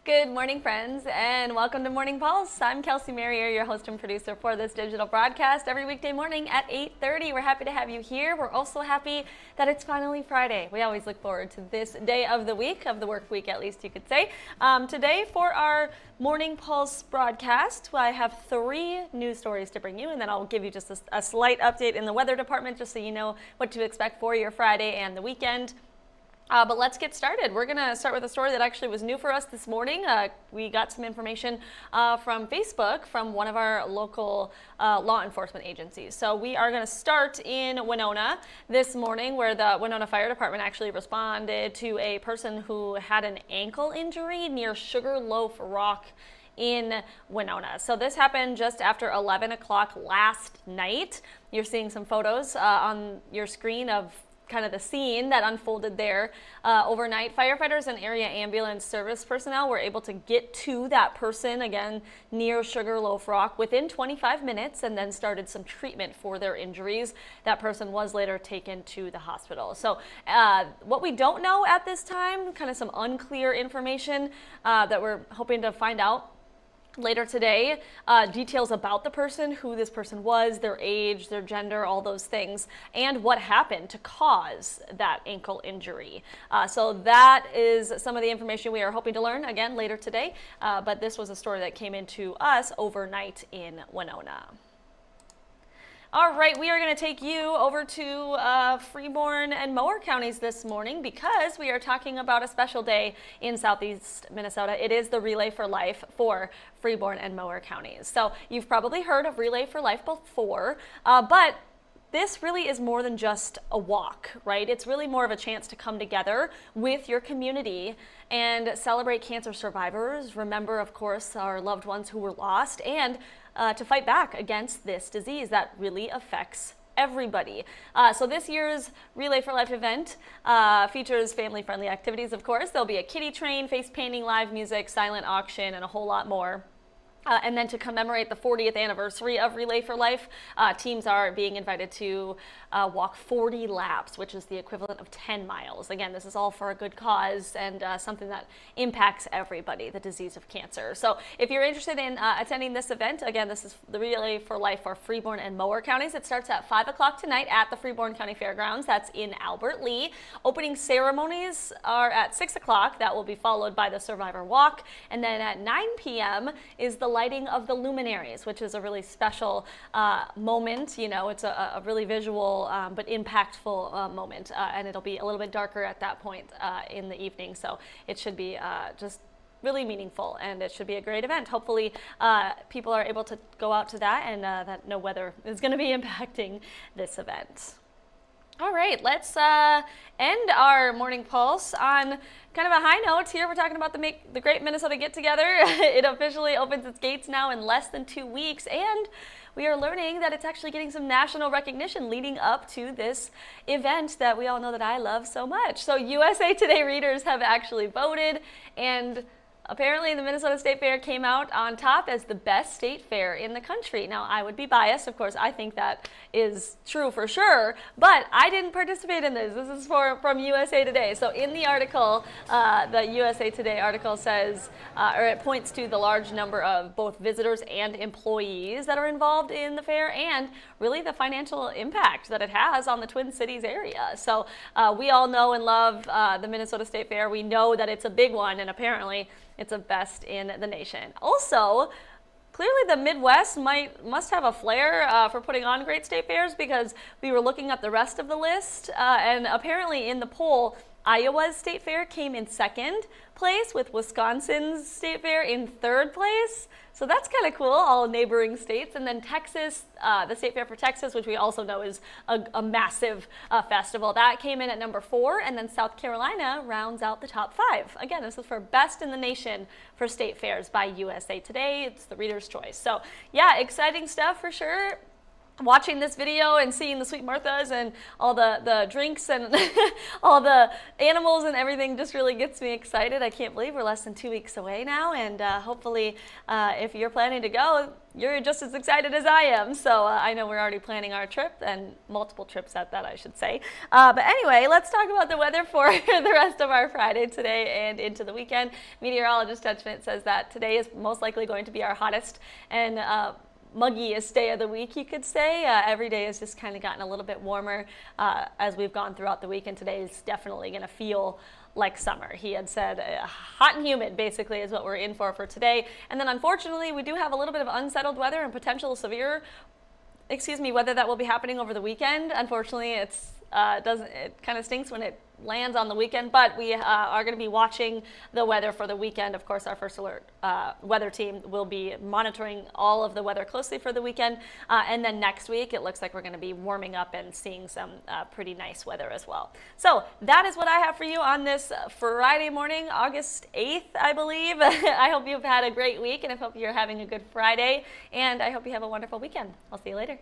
Good morning, friends, and welcome to Morning Pulse. I'm Kelsey Marier, your host and producer for this digital broadcast every weekday morning at 8:30. We're happy to have you here. We're also happy that it's finally Friday. We always look forward to this day of the week, of the work week at least you could say. Today for our Morning Pulse broadcast, I have 3 news stories to bring you, and then I'll give you just a slight update in the weather department just so you know what to expect for your Friday and the weekend. But let's get started. We're going to start with a story that actually was new for us this morning. We got some information from Facebook from one of our local law enforcement agencies. So we are going to start in Winona this morning, where the Winona Fire Department actually responded to a person who had an ankle injury near Sugarloaf Rock in Winona. So this happened just after 11 o'clock last night. You're seeing some photos on your screen of kind of the scene that unfolded there overnight. Firefighters and area ambulance service personnel were able to get to that person, again, near Sugarloaf Rock within 25 minutes and then started some treatment for their injuries. That person was later taken to the hospital. So what we don't know at this time, kind of some unclear information that we're hoping to find out later today, details about the person, who this person was, their age, their gender, all those things, and what happened to cause that ankle injury. So that is some of the information we are hoping to learn again later today, but this was a story that came into us overnight in Winona. All right, we are going to take you over to Freeborn and Mower counties this morning because we are talking about a special day in southeast Minnesota. It is the Relay for Life for Freeborn and Mower counties. So you've probably heard of Relay for Life before, but this really is more than just a walk, right? It's really more of a chance to come together with your community and celebrate cancer survivors. Remember, of course, our loved ones who were lost, and to fight back against this disease that really affects everybody. So this year's Relay for Life event features family-friendly activities, of course. There'll be a kiddie train, face painting, live music, silent auction, and a whole lot more. And then to commemorate the 40th anniversary of Relay for Life, teams are being invited to walk 40 laps, which is the equivalent of 10 miles. Again, this is all for a good cause and something that impacts everybody, the disease of cancer. So if you're interested in attending this event, again, this is the Relay for Life for Freeborn and Mower counties. It starts at 5 o'clock tonight at the Freeborn County Fairgrounds. That's in Albert Lea. Opening ceremonies are at 6 o'clock. That will be followed by the Survivor Walk. And then at 9 p.m. is the lighting of the luminaries, which is a really special moment. You know, it's a really visual but impactful moment, and it'll be a little bit darker at that point in the evening, so it should be just really meaningful, and it should be a great event. Hopefully people are able to go out to that, and that no weather is going to be impacting this event. All right, let's end our Morning Pulse on kind of a high note here. We're talking about the Great Minnesota Get Together. It officially opens its gates now in less than 2 weeks, and we are learning that it's actually getting some national recognition leading up to this event that we all know that I love so much. So USA Today readers have actually voted, and apparently the Minnesota State Fair came out on top as the best state fair in the country. Now, I would be biased. Of course, I think that is true for sure, but I didn't participate in this. This is from USA Today. So in the article, the USA Today article says, or it points to the large number of both visitors and employees that are involved in the fair, and really the financial impact that it has on the Twin Cities area. So we all know and love the Minnesota State Fair. We know that it's a big one, and apparently it's the best in the nation. Also, clearly the Midwest must have a flair for putting on great state fairs, because we were looking at the rest of the list, and apparently in the poll, Iowa's state fair came in second place, with Wisconsin's state fair in third place. So that's kind of cool, all neighboring states. And then Texas, the state fair for Texas, which we also know is a massive festival, that came in at number 4. And then South Carolina rounds out the top 5. Again, this is for best in the nation for state fairs by USA Today. It's the Reader's Choice. So yeah, exciting stuff for sure. watching this video and seeing the Sweet Marthas and all the drinks and all the animals and everything just really gets me excited. I can't believe we're less than 2 weeks away now, and hopefully if you're planning to go, you're just as excited as I am. So I know we're already planning our trip, and multiple trips at that, I should say. But anyway, let's talk about the weather for the rest of our Friday today and into the weekend. Meteorologist judgment says that today is most likely going to be our hottest and muggiest day of the week, you could say. Every day has just kind of gotten a little bit warmer as we've gone throughout the week, and today is definitely going to feel like summer. He had said hot and humid basically is what we're in for today. And then unfortunately we do have a little bit of unsettled weather and potential severe weather that will be happening over the weekend. Unfortunately, it kind of stinks when it lands on the weekend, but we are going to be watching the weather for the weekend. Of course, our First Alert weather team will be monitoring all of the weather closely for the weekend. And then next week, it looks like we're going to be warming up and seeing some pretty nice weather as well. So that is what I have for you on this Friday morning, August 8th, I believe. I hope you've had a great week, and I hope you're having a good Friday, and I hope you have a wonderful weekend. I'll see you later.